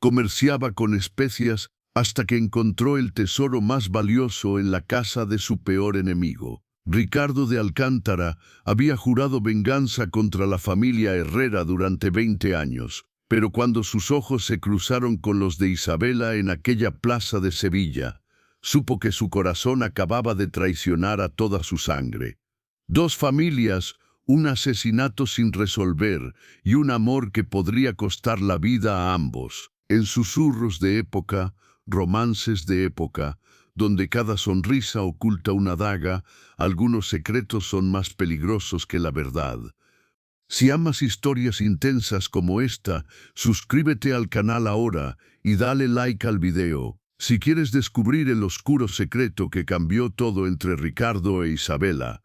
Comerciaba con especias hasta que encontró el tesoro más valioso en la casa de su peor enemigo. Ricardo de Alcántara había jurado venganza contra la familia Herrera durante 20 años, pero cuando sus ojos se cruzaron con los de Isabela en aquella plaza de Sevilla, supo que su corazón acababa de traicionar a toda su sangre. Dos familias, un asesinato sin resolver y un amor que podría costar la vida a ambos. En susurros de época, romances de época, donde cada sonrisa oculta una daga, algunos secretos son más peligrosos que la verdad. Si amas historias intensas como esta, suscríbete al canal ahora y dale like al video. Si quieres descubrir el oscuro secreto que cambió todo entre Ricardo e Isabela,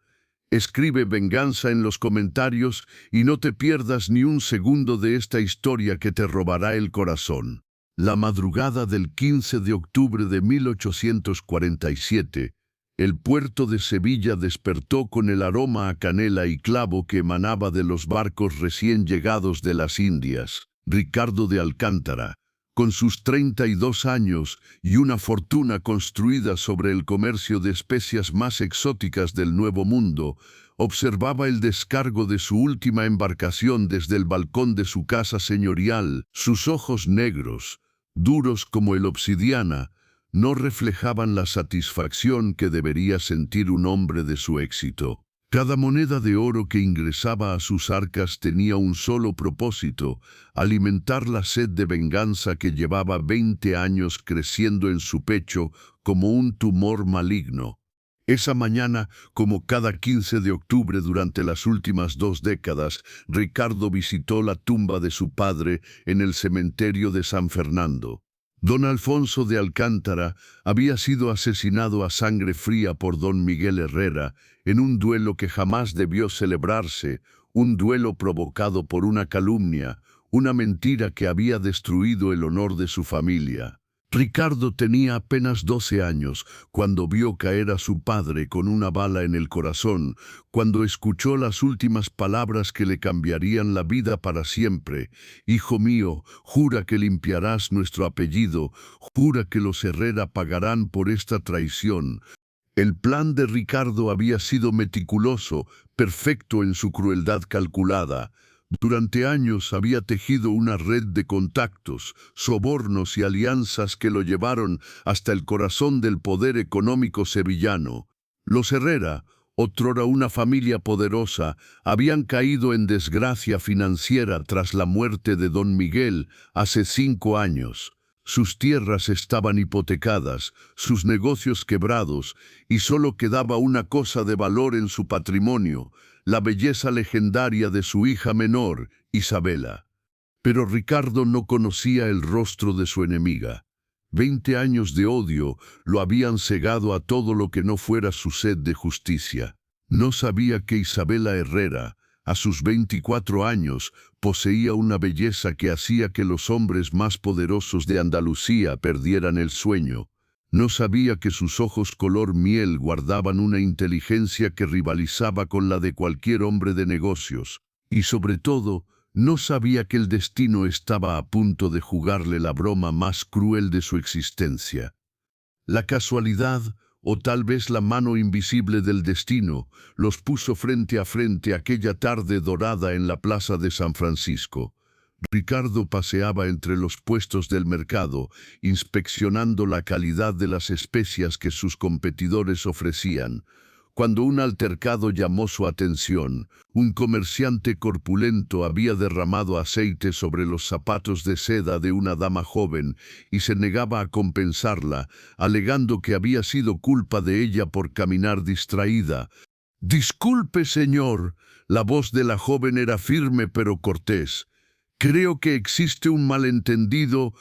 escribe venganza en los comentarios y no te pierdas ni un segundo de esta historia que te robará el corazón. La madrugada del 15 de octubre de 1847, el puerto de Sevilla despertó con el aroma a canela y clavo que emanaba de los barcos recién llegados de las Indias. Ricardo de Alcántara, con sus 32 años y una fortuna construida sobre el comercio de especias más exóticas del Nuevo Mundo, observaba el descargo de su última embarcación desde el balcón de su casa señorial. Sus ojos negros, duros como el obsidiana, no reflejaban la satisfacción que debería sentir un hombre de su éxito. Cada moneda de oro que ingresaba a sus arcas tenía un solo propósito: alimentar la sed de venganza que llevaba 20 años creciendo en su pecho como un tumor maligno. Esa mañana, como cada 15 de octubre durante las últimas 2 décadas, Ricardo visitó la tumba de su padre en el cementerio de San Fernando. Don Alfonso de Alcántara había sido asesinado a sangre fría por don Miguel Herrera en un duelo que jamás debió celebrarse, un duelo provocado por una calumnia, una mentira que había destruido el honor de su familia. Ricardo tenía apenas 12 años cuando vio caer a su padre con una bala en el corazón, cuando escuchó las últimas palabras que le cambiarían la vida para siempre. «Hijo mío, jura que limpiarás nuestro apellido, jura que los Herrera pagarán por esta traición». El plan de Ricardo había sido meticuloso, perfecto en su crueldad calculada. Durante años había tejido una red de contactos, sobornos y alianzas que lo llevaron hasta el corazón del poder económico sevillano. Los Herrera, otrora una familia poderosa, habían caído en desgracia financiera tras la muerte de don Miguel hace 5 años. Sus tierras estaban hipotecadas, sus negocios quebrados, y solo quedaba una cosa de valor en su patrimonio: la belleza legendaria de su hija menor, Isabela. Pero Ricardo no conocía el rostro de su enemiga. 20 años de odio lo habían cegado a todo lo que no fuera su sed de justicia. No sabía que Isabela Herrera, a sus 24 años, poseía una belleza que hacía que los hombres más poderosos de Andalucía perdieran el sueño. No sabía que sus ojos color miel guardaban una inteligencia que rivalizaba con la de cualquier hombre de negocios. Y sobre todo, no sabía que el destino estaba a punto de jugarle la broma más cruel de su existencia. La casualidad, o tal vez la mano invisible del destino, los puso frente a frente aquella tarde dorada en la plaza de San Francisco. Ricardo paseaba entre los puestos del mercado, inspeccionando la calidad de las especias que sus competidores ofrecían, cuando un altercado llamó su atención. Un comerciante corpulento había derramado aceite sobre los zapatos de seda de una dama joven y se negaba a compensarla, alegando que había sido culpa de ella por caminar distraída. «Disculpe, señor», la voz de la joven era firme pero cortés. «Creo que existe un malentendido».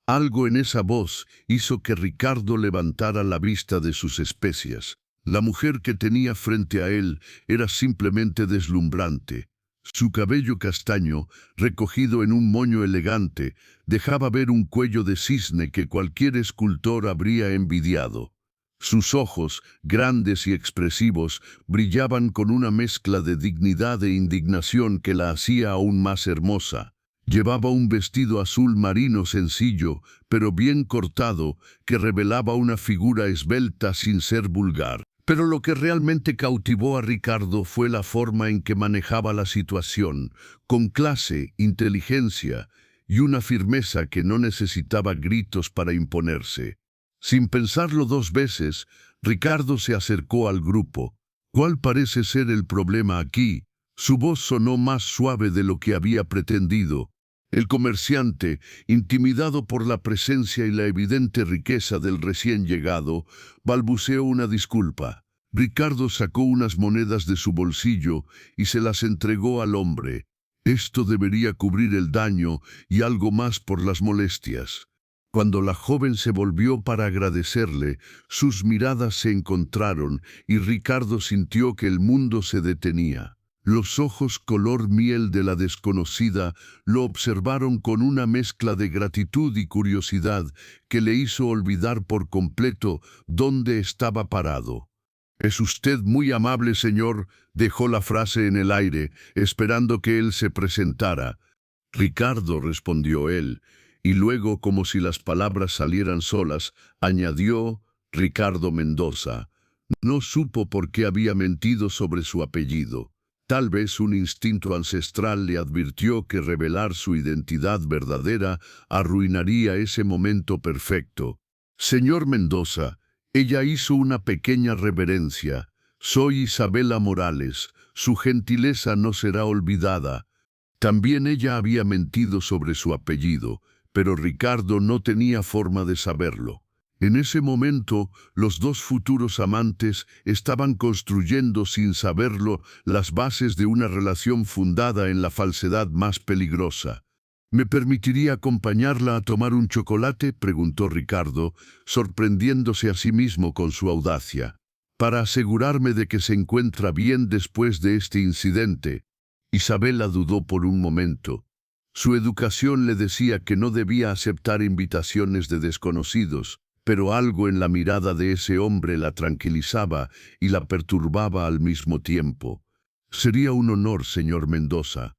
Algo en esa voz hizo que Ricardo levantara la vista de sus especias. La mujer que tenía frente a él era simplemente deslumbrante. Su cabello castaño, recogido en un moño elegante, dejaba ver un cuello de cisne que cualquier escultor habría envidiado. Sus ojos, grandes y expresivos, brillaban con una mezcla de dignidad e indignación que la hacía aún más hermosa. Llevaba un vestido azul marino sencillo, pero bien cortado, que revelaba una figura esbelta sin ser vulgar. Pero lo que realmente cautivó a Ricardo fue la forma en que manejaba la situación, con clase, inteligencia y una firmeza que no necesitaba gritos para imponerse. Sin pensarlo dos veces, Ricardo se acercó al grupo. ¿Cuál parece ser el problema aquí? Su voz sonó más suave de lo que había pretendido. El comerciante, intimidado por la presencia y la evidente riqueza del recién llegado, balbuceó una disculpa. Ricardo sacó unas monedas de su bolsillo y se las entregó al hombre. Esto debería cubrir el daño y algo más por las molestias. Cuando la joven se volvió para agradecerle, sus miradas se encontraron y Ricardo sintió que el mundo se detenía. Los ojos color miel de la desconocida lo observaron con una mezcla de gratitud y curiosidad que le hizo olvidar por completo dónde estaba parado. «Es usted muy amable, señor», dejó la frase en el aire, esperando que él se presentara. «Ricardo», respondió él, y luego, como si las palabras salieran solas, añadió «Ricardo Mendoza». No supo por qué había mentido sobre su apellido. Tal vez un instinto ancestral le advirtió que revelar su identidad verdadera arruinaría ese momento perfecto. «Señor Mendoza», ella hizo una pequeña reverencia. «Soy Isabela Morales, su gentileza no será olvidada». También ella había mentido sobre su apellido, pero Ricardo no tenía forma de saberlo. En ese momento, los dos futuros amantes estaban construyendo sin saberlo las bases de una relación fundada en la falsedad más peligrosa. «¿Me permitiría acompañarla a tomar un chocolate?», preguntó Ricardo, sorprendiéndose a sí mismo con su audacia. «Para asegurarme de que se encuentra bien después de este incidente». Isabela dudó por un momento. Su educación le decía que no debía aceptar invitaciones de desconocidos, pero algo en la mirada de ese hombre la tranquilizaba y la perturbaba al mismo tiempo. «Sería un honor, señor Mendoza».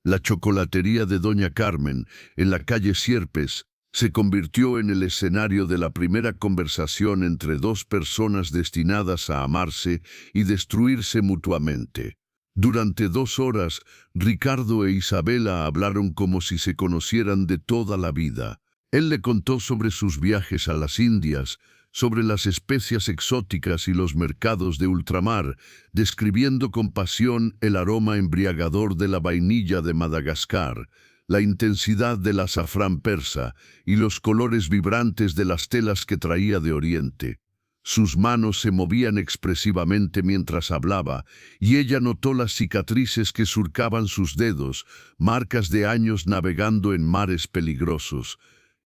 La chocolatería de Doña Carmen, en la calle Sierpes, se convirtió en el escenario de la primera conversación entre dos personas destinadas a amarse y destruirse mutuamente. Durante 2 horas, Ricardo e Isabela hablaron como si se conocieran de toda la vida. Él le contó sobre sus viajes a las Indias, sobre las especias exóticas y los mercados de ultramar, describiendo con pasión el aroma embriagador de la vainilla de Madagascar, la intensidad del azafrán persa y los colores vibrantes de las telas que traía de Oriente. Sus manos se movían expresivamente mientras hablaba, y ella notó las cicatrices que surcaban sus dedos, marcas de años navegando en mares peligrosos.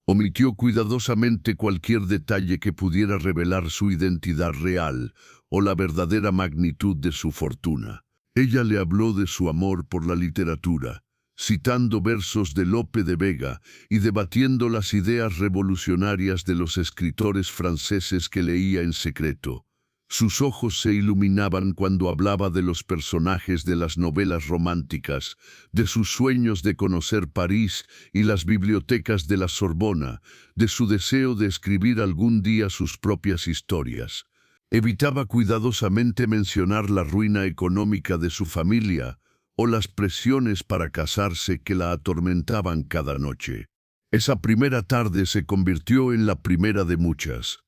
Omitió cuidadosamente cualquier detalle que pudiera revelar su identidad real o la verdadera magnitud de su fortuna. Ella le habló de su amor por la literatura, citando versos de Lope de Vega y debatiendo las ideas revolucionarias de los escritores franceses que leía en secreto. Sus ojos se iluminaban cuando hablaba de los personajes de las novelas románticas, de sus sueños de conocer París y las bibliotecas de la Sorbona, de su deseo de escribir algún día sus propias historias. Evitaba cuidadosamente mencionar la ruina económica de su familia o las presiones para casarse que la atormentaban cada noche. Esa primera tarde se convirtió en la primera de muchas.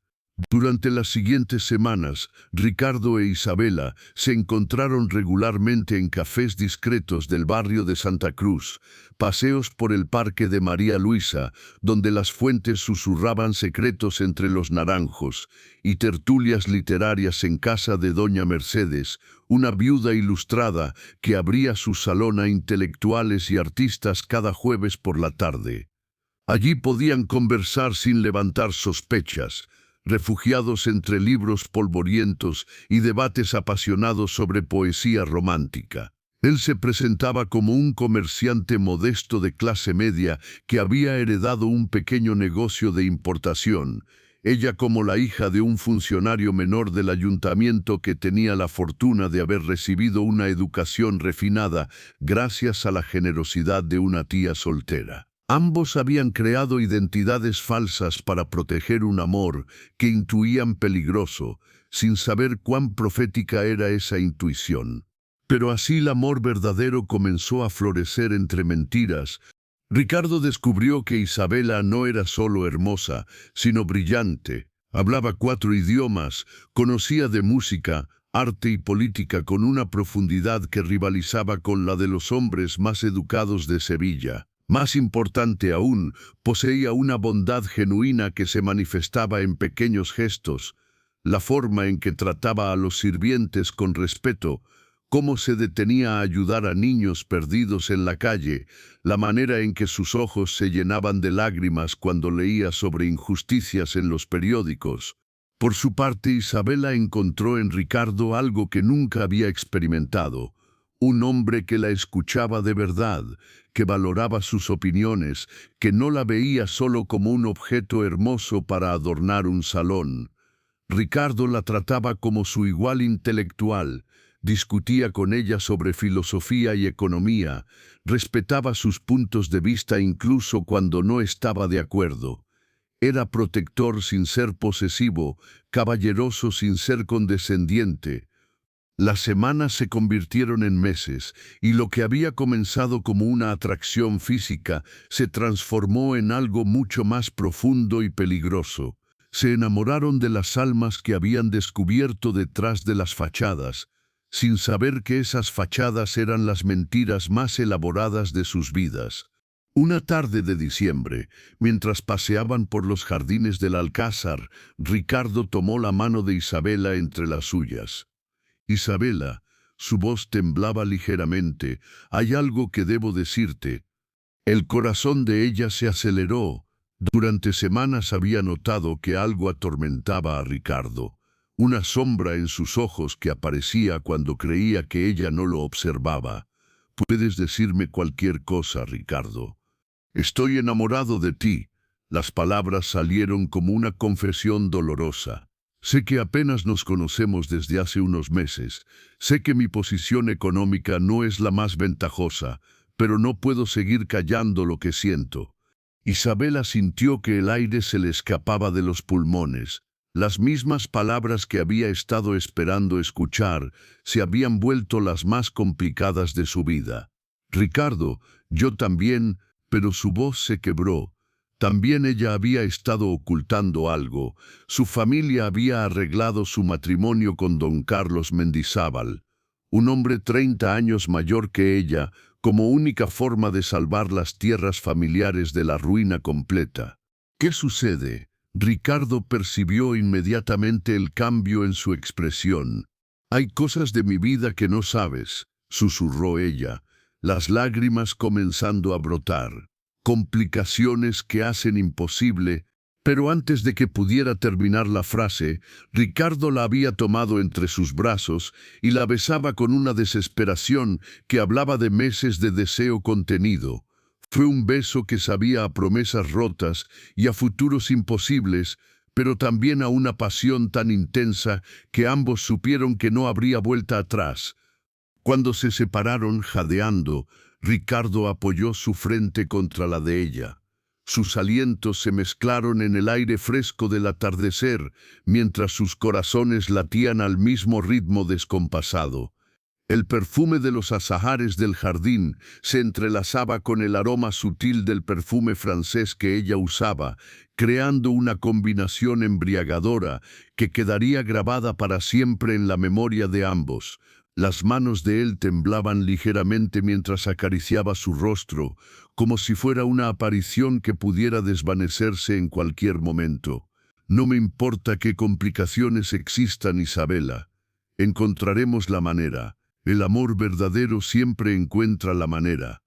Durante las siguientes semanas, Ricardo e Isabela se encontraron regularmente en cafés discretos del barrio de Santa Cruz, paseos por el Parque de María Luisa, donde las fuentes susurraban secretos entre los naranjos, y tertulias literarias en casa de Doña Mercedes, una viuda ilustrada que abría su salón a intelectuales y artistas cada jueves por la tarde. Allí podían conversar sin levantar sospechas, refugiados entre libros polvorientos y debates apasionados sobre poesía romántica. Él se presentaba como un comerciante modesto de clase media que había heredado un pequeño negocio de importación. ella como la hija de un funcionario menor del ayuntamiento que tenía la fortuna de haber recibido una educación refinada gracias a la generosidad de una tía soltera. Ambos habían creado identidades falsas para proteger un amor que intuían peligroso, sin saber cuán profética era esa intuición. Pero así el amor verdadero comenzó a florecer entre mentiras. Ricardo descubrió que Isabela no era solo hermosa, sino brillante. Hablaba 4 idiomas, conocía de música, arte y política con una profundidad que rivalizaba con la de los hombres más educados de Sevilla. Más importante aún, poseía una bondad genuina que se manifestaba en pequeños gestos, la forma en que trataba a los sirvientes con respeto, cómo se detenía a ayudar a niños perdidos en la calle, la manera en que sus ojos se llenaban de lágrimas cuando leía sobre injusticias en los periódicos. Por su parte, Isabela encontró en Ricardo algo que nunca había experimentado, un hombre que la escuchaba de verdad, que valoraba sus opiniones, que no la veía solo como un objeto hermoso para adornar un salón. Ricardo la trataba como su igual intelectual, discutía con ella sobre filosofía y economía, respetaba sus puntos de vista incluso cuando no estaba de acuerdo. Era protector sin ser posesivo, caballeroso sin ser condescendiente. Las semanas se convirtieron en meses, y lo que había comenzado como una atracción física se transformó en algo mucho más profundo y peligroso. Se enamoraron de las almas que habían descubierto detrás de las fachadas, sin saber que esas fachadas eran las mentiras más elaboradas de sus vidas. Una tarde de diciembre, mientras paseaban por los jardines del Alcázar, Ricardo tomó la mano de Isabela entre las suyas. «Isabela», su voz temblaba ligeramente, «hay algo que debo decirte». El corazón de ella se aceleró. Durante semanas había notado que algo atormentaba a Ricardo, una sombra en sus ojos que aparecía cuando creía que ella no lo observaba. «Puedes decirme cualquier cosa, Ricardo. Estoy enamorado de ti». Las palabras salieron como una confesión dolorosa. «Sé que apenas nos conocemos desde hace unos meses. Sé que mi posición económica no es la más ventajosa, pero no puedo seguir callando lo que siento». Isabela sintió que el aire se le escapaba de los pulmones. Las mismas palabras que había estado esperando escuchar se habían vuelto las más complicadas de su vida. «Ricardo, yo también», pero su voz se quebró. También ella había estado ocultando algo. Su familia había arreglado su matrimonio con don Carlos Mendizábal, un hombre 30 años mayor que ella, como única forma de salvar las tierras familiares de la ruina completa. «¿Qué sucede?». Ricardo percibió inmediatamente el cambio en su expresión. «Hay cosas de mi vida que no sabes», susurró ella, las lágrimas comenzando a brotar. «Complicaciones que hacen imposible». Pero antes de que pudiera terminar la frase, Ricardo la había tomado entre sus brazos y la besaba con una desesperación que hablaba de meses de deseo contenido. Fue un beso que sabía a promesas rotas y a futuros imposibles, pero también a una pasión tan intensa que ambos supieron que no habría vuelta atrás. Cuando se separaron jadeando, Ricardo apoyó su frente contra la de ella. Sus alientos se mezclaron en el aire fresco del atardecer, mientras sus corazones latían al mismo ritmo descompasado. El perfume de los azahares del jardín se entrelazaba con el aroma sutil del perfume francés que ella usaba, creando una combinación embriagadora que quedaría grabada para siempre en la memoria de ambos. Las manos de él temblaban ligeramente mientras acariciaba su rostro, como si fuera una aparición que pudiera desvanecerse en cualquier momento. «No me importa qué complicaciones existan, Isabela. Encontraremos la manera. El amor verdadero siempre encuentra la manera».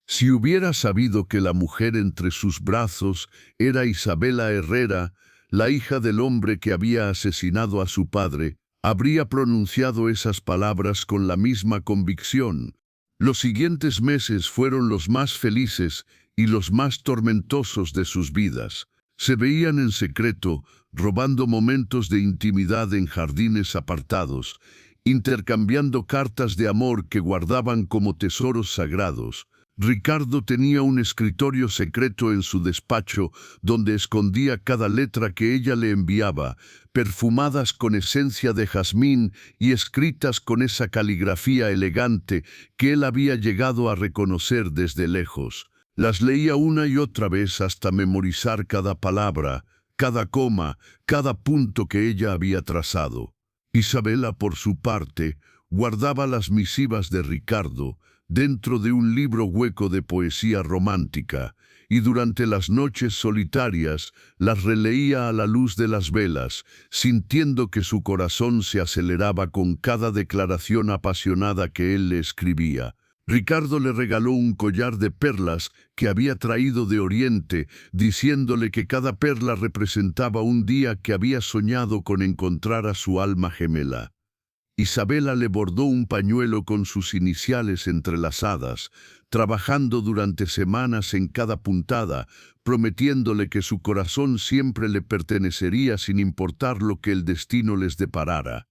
Si hubiera sabido que la mujer entre sus brazos era Isabela Herrera, la hija del hombre que había asesinado a su padre, habría pronunciado esas palabras con la misma convicción. Los siguientes meses fueron los más felices y los más tormentosos de sus vidas. Se veían en secreto, robando momentos de intimidad en jardines apartados, intercambiando cartas de amor que guardaban como tesoros sagrados. Ricardo tenía un escritorio secreto en su despacho donde escondía cada letra que ella le enviaba, perfumadas con esencia de jazmín y escritas con esa caligrafía elegante que él había llegado a reconocer desde lejos. Las leía una y otra vez hasta memorizar cada palabra, cada coma, cada punto que ella había trazado. Isabela, por su parte, guardaba las misivas de Ricardo dentro de un libro hueco de poesía romántica, y durante las noches solitarias las releía a la luz de las velas, sintiendo que su corazón se aceleraba con cada declaración apasionada que él le escribía. Ricardo le regaló un collar de perlas que había traído de Oriente, diciéndole que cada perla representaba un día que había soñado con encontrar a su alma gemela. Isabela le bordó un pañuelo con sus iniciales entrelazadas, trabajando durante semanas en cada puntada, prometiéndole que su corazón siempre le pertenecería sin importar lo que el destino les deparara.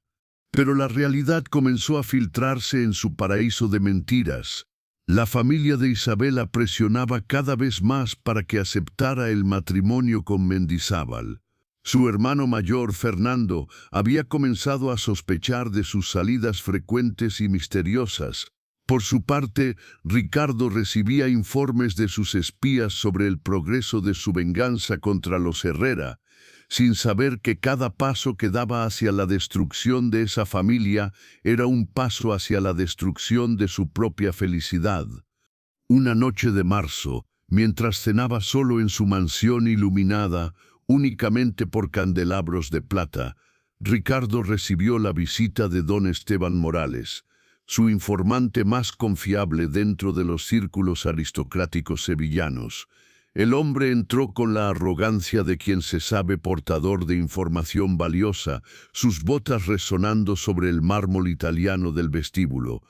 Pero la realidad comenzó a filtrarse en su paraíso de mentiras. La familia de Isabela presionaba cada vez más para que aceptara el matrimonio con Mendizábal. Su hermano mayor, Fernando, había comenzado a sospechar de sus salidas frecuentes y misteriosas. Por su parte, Ricardo recibía informes de sus espías sobre el progreso de su venganza contra los Herrera, sin saber que cada paso que daba hacia la destrucción de esa familia era un paso hacia la destrucción de su propia felicidad. Una noche de marzo, mientras cenaba solo en su mansión iluminada, únicamente por candelabros de plata, Ricardo recibió la visita de don Esteban Morales, su informante más confiable dentro de los círculos aristocráticos sevillanos. El hombre entró con la arrogancia de quien se sabe portador de información valiosa, sus botas resonando sobre el mármol italiano del vestíbulo.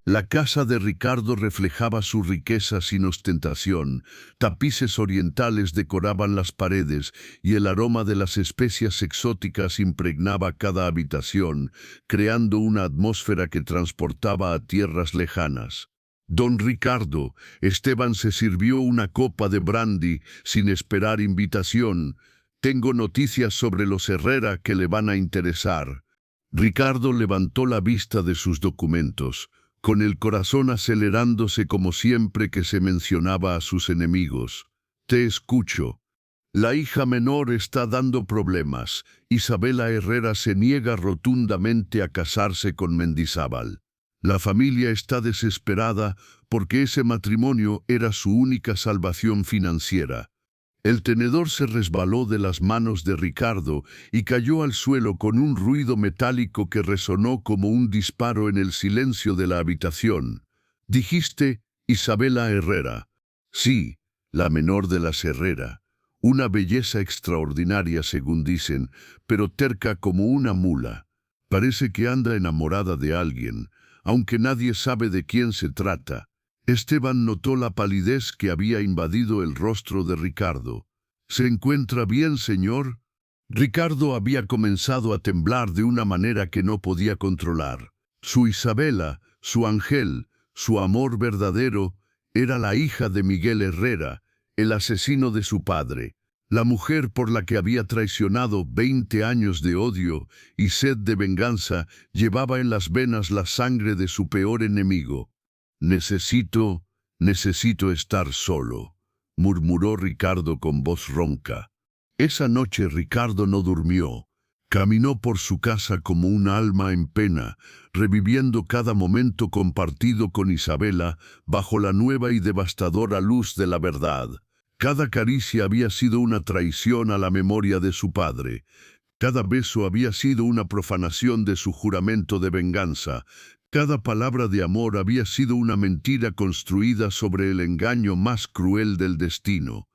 La casa de Ricardo reflejaba su riqueza sin ostentación, tapices orientales decoraban las paredes y el aroma de las especias exóticas impregnaba cada habitación, creando una atmósfera que transportaba a tierras lejanas. Don Ricardo, Esteban se sirvió una copa de brandy sin esperar invitación. Tengo noticias sobre los Herrera que le van a interesar. Ricardo levantó la vista de sus documentos, con el corazón acelerándose como siempre que se mencionaba a sus enemigos. Te escucho. La hija menor está dando problemas. Isabela Herrera se niega rotundamente a casarse con Mendizábal. La familia está desesperada porque ese matrimonio era su única salvación financiera. El tenedor se resbaló de las manos de Ricardo y cayó al suelo con un ruido metálico que resonó como un disparo en el silencio de la habitación. Dijiste, Isabela Herrera. Sí, la menor de las Herrera. Una belleza extraordinaria, según dicen, pero terca como una mula. Parece que anda enamorada de alguien, aunque nadie sabe de quién se trata. Esteban notó la palidez que había invadido el rostro de Ricardo. ¿Se encuentra bien, señor? Ricardo había comenzado a temblar de una manera que no podía controlar. Su Isabela, su ángel, su amor verdadero, era la hija de Miguel Herrera, el asesino de su padre, la mujer por la que había traicionado 20 años de odio y sed de venganza llevaba en las venas la sangre de su peor enemigo. Necesito estar solo, murmuró Ricardo con voz ronca. Esa noche Ricardo no durmió. Caminó por su casa como un alma en pena, reviviendo cada momento compartido con Isabela bajo la nueva y devastadora luz de la verdad. Cada caricia había sido una traición a la memoria de su padre. Cada beso había sido una profanación de su juramento de venganza. Cada palabra de amor había sido una mentira construida sobre el engaño más cruel del destino.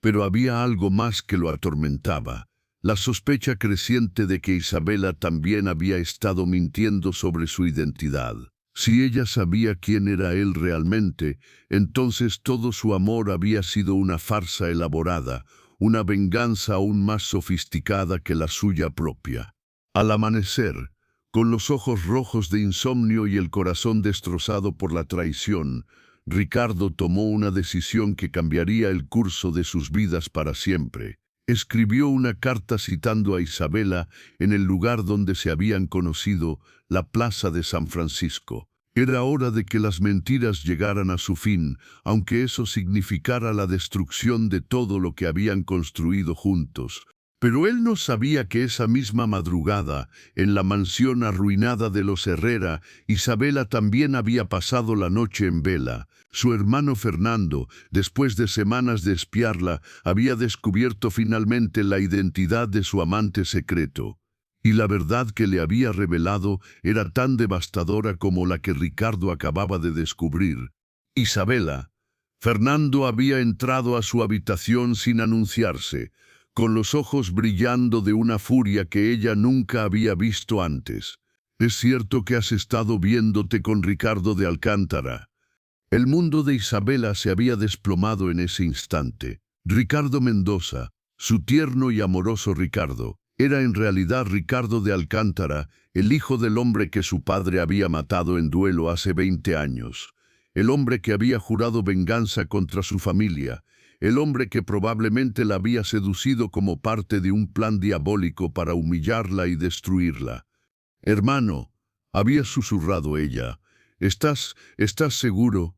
Pero había algo más que lo atormentaba, la sospecha creciente de que Isabela también había estado mintiendo sobre su identidad. Si ella sabía quién era él realmente, entonces todo su amor había sido una farsa elaborada, una venganza aún más sofisticada que la suya propia. Al amanecer, con los ojos rojos de insomnio y el corazón destrozado por la traición, Ricardo tomó una decisión que cambiaría el curso de sus vidas para siempre. Escribió una carta citando a Isabela en el lugar donde se habían conocido, la plaza de San Francisco. Era hora de que las mentiras llegaran a su fin, aunque eso significara la destrucción de todo lo que habían construido juntos. Pero él no sabía que esa misma madrugada, en la mansión arruinada de los Herrera, Isabela también había pasado la noche en vela. Su hermano Fernando, después de semanas de espiarla, había descubierto finalmente la identidad de su amante secreto. Y la verdad que le había revelado era tan devastadora como la que Ricardo acababa de descubrir. Isabela. Fernando había entrado a su habitación sin anunciarse, con los ojos brillando de una furia que ella nunca había visto antes. «Es cierto que has estado viéndote con Ricardo de Alcántara». El mundo de Isabela se había desplomado en ese instante. Ricardo Mendoza, su tierno y amoroso Ricardo, era en realidad Ricardo de Alcántara, el hijo del hombre que su padre había matado en duelo hace 20 años. El hombre que había jurado venganza contra su familia. El hombre que probablemente la había seducido como parte de un plan diabólico para humillarla y destruirla. «Hermano», había susurrado ella, ¿estás seguro?»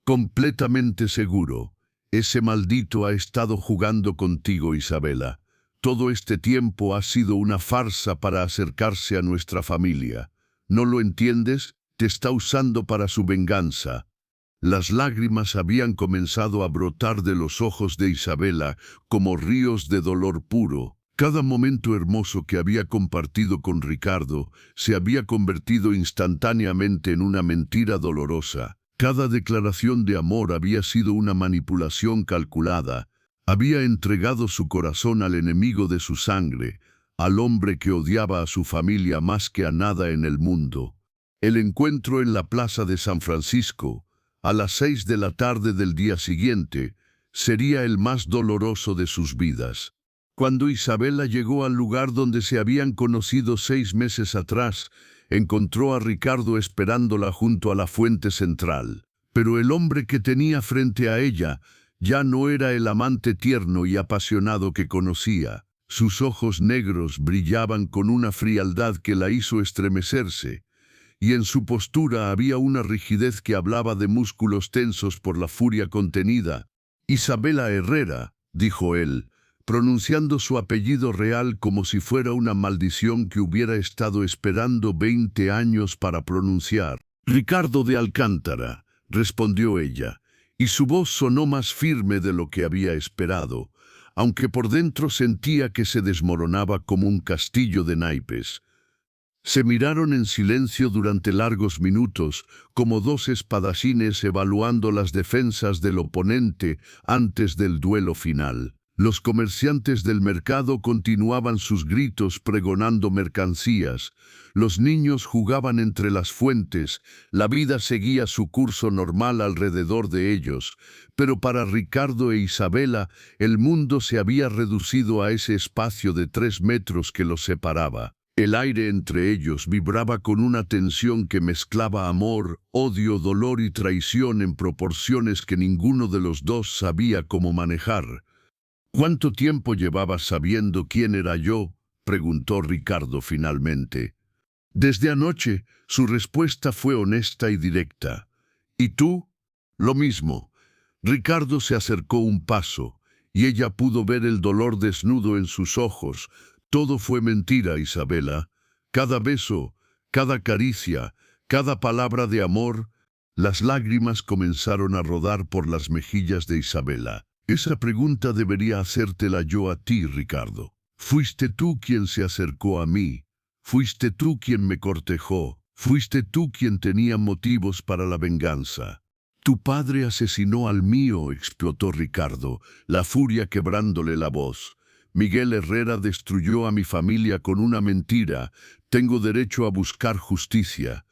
«Completamente seguro. Ese maldito ha estado jugando contigo, Isabela. Todo este tiempo ha sido una farsa para acercarse a nuestra familia. ¿No lo entiendes? Te está usando para su venganza». Las lágrimas habían comenzado a brotar de los ojos de Isabela como ríos de dolor puro. Cada momento hermoso que había compartido con Ricardo se había convertido instantáneamente en una mentira dolorosa. Cada declaración de amor había sido una manipulación calculada. Había entregado su corazón al enemigo de su sangre, al hombre que odiaba a su familia más que a nada en el mundo. El encuentro en la plaza de San Francisco, a las 6 de la tarde del día siguiente, sería el más doloroso de sus vidas. Cuando Isabela llegó al lugar donde se habían conocido 6 meses atrás, encontró a Ricardo esperándola junto a la fuente central. Pero el hombre que tenía frente a ella ya no era el amante tierno y apasionado que conocía. Sus ojos negros brillaban con una frialdad que la hizo estremecerse, y en su postura había una rigidez que hablaba de músculos tensos por la furia contenida. «Isabela Herrera», dijo él, pronunciando su apellido real como si fuera una maldición que hubiera estado esperando 20 años para pronunciar. «Ricardo de Alcántara», respondió ella, y su voz sonó más firme de lo que había esperado, aunque por dentro sentía que se desmoronaba como un castillo de naipes. Se miraron en silencio durante largos minutos, como dos espadachines evaluando las defensas del oponente antes del duelo final. Los comerciantes del mercado continuaban sus gritos pregonando mercancías. Los niños jugaban entre las fuentes. La vida seguía su curso normal alrededor de ellos. Pero para Ricardo e Isabela, el mundo se había reducido a ese espacio de 3 metros que los separaba. El aire entre ellos vibraba con una tensión que mezclaba amor, odio, dolor y traición en proporciones que ninguno de los dos sabía cómo manejar. «¿Cuánto tiempo llevabas sabiendo quién era yo?», preguntó Ricardo finalmente. «Desde anoche», su respuesta fue honesta y directa. «¿Y tú?». «Lo mismo». Ricardo se acercó un paso, y ella pudo ver el dolor desnudo en sus ojos. «Todo fue mentira, Isabela. Cada beso, cada caricia, cada palabra de amor». Las lágrimas comenzaron a rodar por las mejillas de Isabela. «Esa pregunta debería hacértela yo a ti, Ricardo. Fuiste tú quien se acercó a mí. Fuiste tú quien me cortejó. Fuiste tú quien tenía motivos para la venganza». «Tu padre asesinó al mío», explotó Ricardo, la furia quebrándole la voz. «Miguel Herrera destruyó a mi familia con una mentira. Tengo derecho a buscar justicia.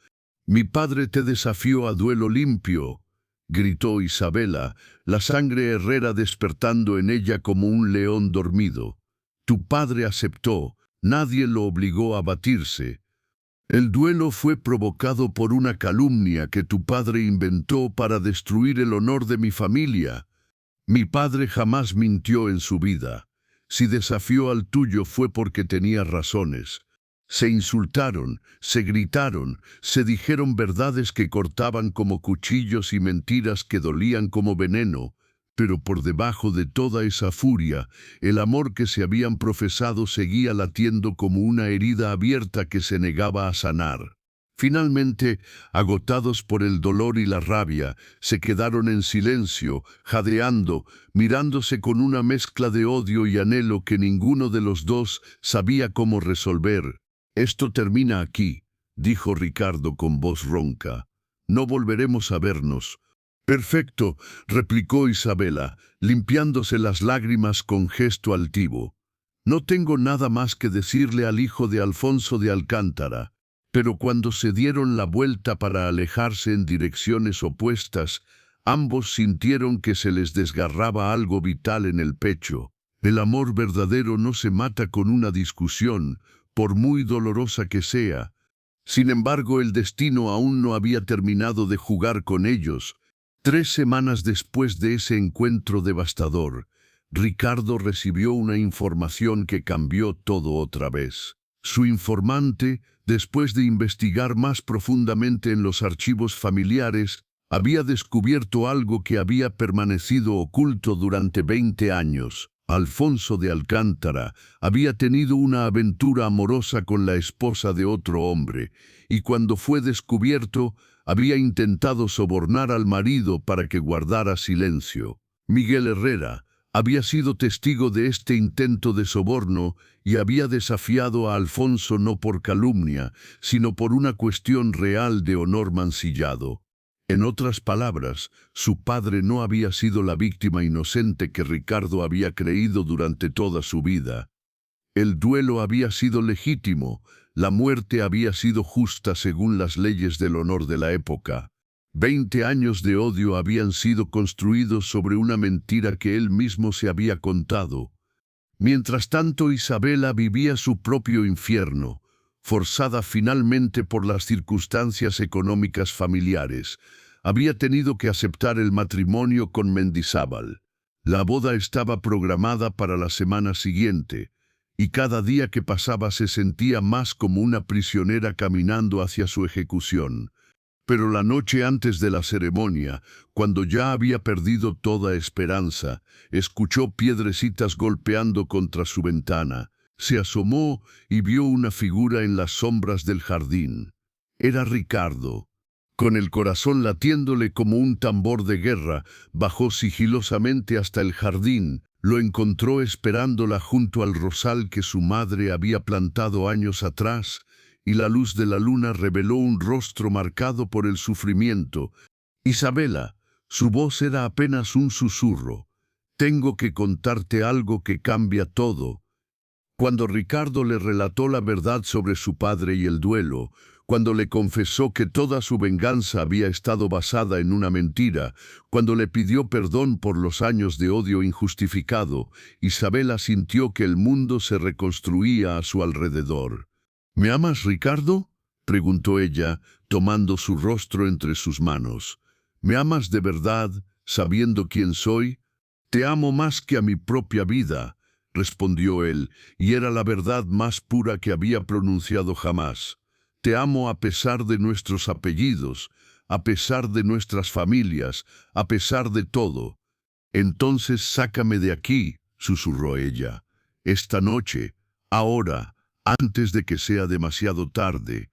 Mi padre te desafió a duelo limpio». gritó Isabela, la sangre herrera despertando en ella como un león dormido. Tu padre aceptó, nadie lo obligó a batirse. El duelo fue provocado por una calumnia que tu padre inventó para destruir el honor de mi familia. Mi padre jamás mintió en su vida. Si desafió al tuyo fue porque tenía razones. Se insultaron, se gritaron, se dijeron verdades que cortaban como cuchillos y mentiras que dolían como veneno, pero por debajo de toda esa furia, el amor que se habían profesado seguía latiendo como una herida abierta que se negaba a sanar. Finalmente, agotados por el dolor y la rabia, se quedaron en silencio, jadeando, mirándose con una mezcla de odio y anhelo que ninguno de los dos sabía cómo resolver. Esto termina aquí, dijo Ricardo con voz ronca. No volveremos a vernos. Perfecto, replicó Isabela, limpiándose las lágrimas con gesto altivo. No tengo nada más que decirle al hijo de Alfonso de Alcántara. Pero cuando se dieron la vuelta para alejarse en direcciones opuestas, ambos sintieron que se les desgarraba algo vital en el pecho. El amor verdadero no se mata con una discusión, por muy dolorosa que sea. Sin embargo, el destino aún no había terminado de jugar con ellos. 3 semanas después de ese encuentro devastador, Ricardo recibió una información que cambió todo otra vez. Su informante, después de investigar más profundamente en los archivos familiares, había descubierto algo que había permanecido oculto durante 20 años. Alfonso de Alcántara había tenido una aventura amorosa con la esposa de otro hombre, y cuando fue descubierto, había intentado sobornar al marido para que guardara silencio. Miguel Herrera había sido testigo de este intento de soborno y había desafiado a Alfonso no por calumnia, sino por una cuestión real de honor mancillado. En otras palabras, su padre no había sido la víctima inocente que Ricardo había creído durante toda su vida. El duelo había sido legítimo, la muerte había sido justa según las leyes del honor de la época. 20 años de odio habían sido construidos sobre una mentira que él mismo se había contado. Mientras tanto, Isabela vivía su propio infierno, forzada finalmente por las circunstancias económicas familiares. Había tenido que aceptar el matrimonio con Mendizábal. La boda estaba programada para la semana siguiente, y cada día que pasaba se sentía más como una prisionera caminando hacia su ejecución. Pero la noche antes de la ceremonia, cuando ya había perdido toda esperanza, escuchó piedrecitas golpeando contra su ventana. Se asomó y vio una figura en las sombras del jardín. Era Ricardo. Con el corazón latiéndole como un tambor de guerra, bajó sigilosamente hasta el jardín. Lo encontró esperándola junto al rosal que su madre había plantado años atrás, y la luz de la luna reveló un rostro marcado por el sufrimiento. Isabela, su voz era apenas un susurro. Tengo que contarte algo que cambia todo. Cuando Ricardo le relató la verdad sobre su padre y el duelo, cuando le confesó que toda su venganza había estado basada en una mentira, cuando le pidió perdón por los años de odio injustificado, Isabela sintió que el mundo se reconstruía a su alrededor. ¿Me amas, Ricardo?, preguntó ella, tomando su rostro entre sus manos. ¿Me amas de verdad, sabiendo quién soy? Te amo más que a mi propia vida, respondió él, y era la verdad más pura que había pronunciado jamás. Te amo a pesar de nuestros apellidos, a pesar de nuestras familias, a pesar de todo. Entonces sácame de aquí, susurró ella. Esta noche, ahora, antes de que sea demasiado tarde.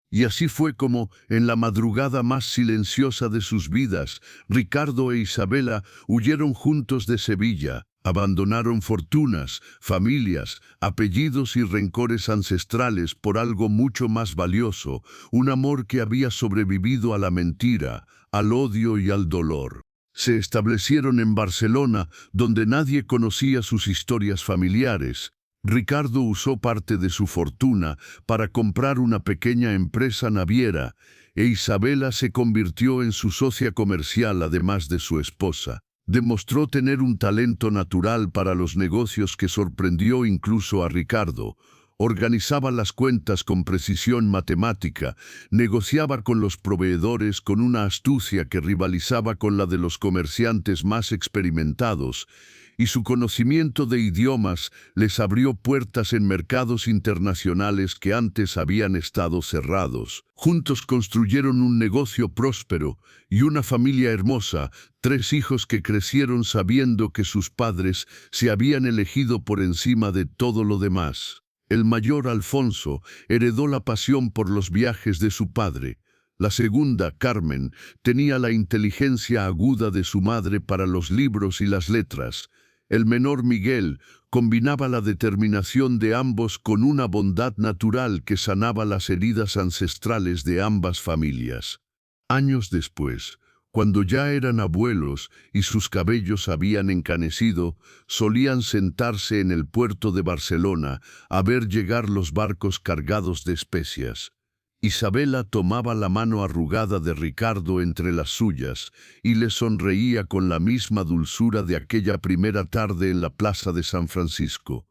Y así fue como, en la madrugada más silenciosa de sus vidas, Ricardo e Isabela huyeron juntos de Sevilla, abandonaron fortunas, familias, apellidos y rencores ancestrales por algo mucho más valioso, un amor que había sobrevivido a la mentira, al odio y al dolor. Se establecieron en Barcelona, donde nadie conocía sus historias familiares. Ricardo usó parte de su fortuna para comprar una pequeña empresa naviera. e Isabela se convirtió en su socia comercial además de su esposa. Demostró tener un talento natural para los negocios que sorprendió incluso a Ricardo. Organizaba las cuentas con precisión matemática, negociaba con los proveedores con una astucia que rivalizaba con la de los comerciantes más experimentados, y su conocimiento de idiomas les abrió puertas en mercados internacionales que antes habían estado cerrados. Juntos construyeron un negocio próspero y una familia hermosa, 3 hijos que crecieron sabiendo que sus padres se habían elegido por encima de todo lo demás. El mayor, Alfonso, heredó la pasión por los viajes de su padre. La segunda, Carmen, tenía la inteligencia aguda de su madre para los libros y las letras. El menor, Miguel, combinaba la determinación de ambos con una bondad natural que sanaba las heridas ancestrales de ambas familias. Años después, cuando ya eran abuelos y sus cabellos habían encanecido, solían sentarse en el puerto de Barcelona a ver llegar los barcos cargados de especias. Isabela tomaba la mano arrugada de Ricardo entre las suyas y le sonreía con la misma dulzura de aquella primera tarde en la plaza de San Francisco.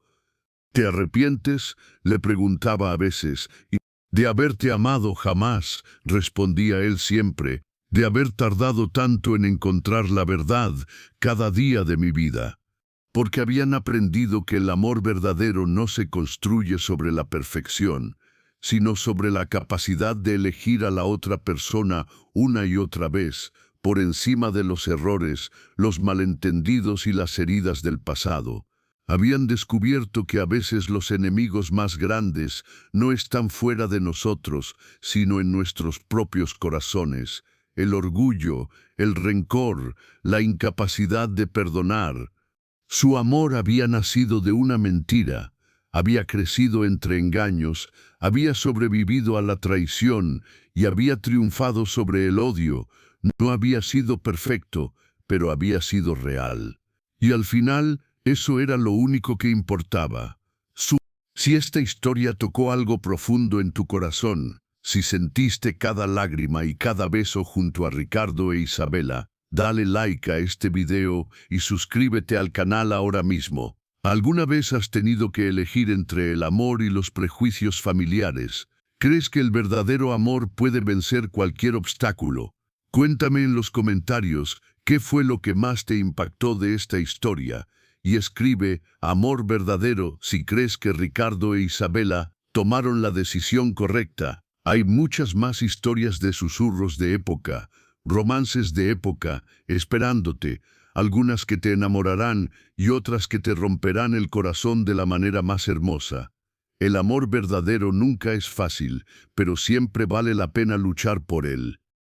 ¿Te arrepientes?, le preguntaba a veces. De haberte amado jamás, respondía él siempre, de haber tardado tanto en encontrar la verdad cada día de mi vida. Porque habían aprendido que el amor verdadero no se construye sobre la perfección, sino sobre la capacidad de elegir a la otra persona una y otra vez, por encima de los errores, los malentendidos y las heridas del pasado. Habían descubierto que a veces los enemigos más grandes no están fuera de nosotros, sino en nuestros propios corazones. El orgullo, el rencor, la incapacidad de perdonar. Su amor había nacido de una mentira, había crecido entre engaños, había sobrevivido a la traición y había triunfado sobre el odio. No había sido perfecto, pero había sido real. Y al final, eso era lo único que importaba. Si esta historia tocó algo profundo en tu corazón, si sentiste cada lágrima y cada beso junto a Ricardo e Isabela, dale like a este video y suscríbete al canal ahora mismo. ¿Alguna vez has tenido que elegir entre el amor y los prejuicios familiares? ¿Crees que el verdadero amor puede vencer cualquier obstáculo? Cuéntame en los comentarios qué fue lo que más te impactó de esta historia y escribe amor verdadero si crees que Ricardo e Isabela tomaron la decisión correcta. Hay muchas más historias de susurros de época, romances de época, esperándote, algunas que te enamorarán y otras que te romperán el corazón de la manera más hermosa. El amor verdadero nunca es fácil, pero siempre vale la pena luchar por él.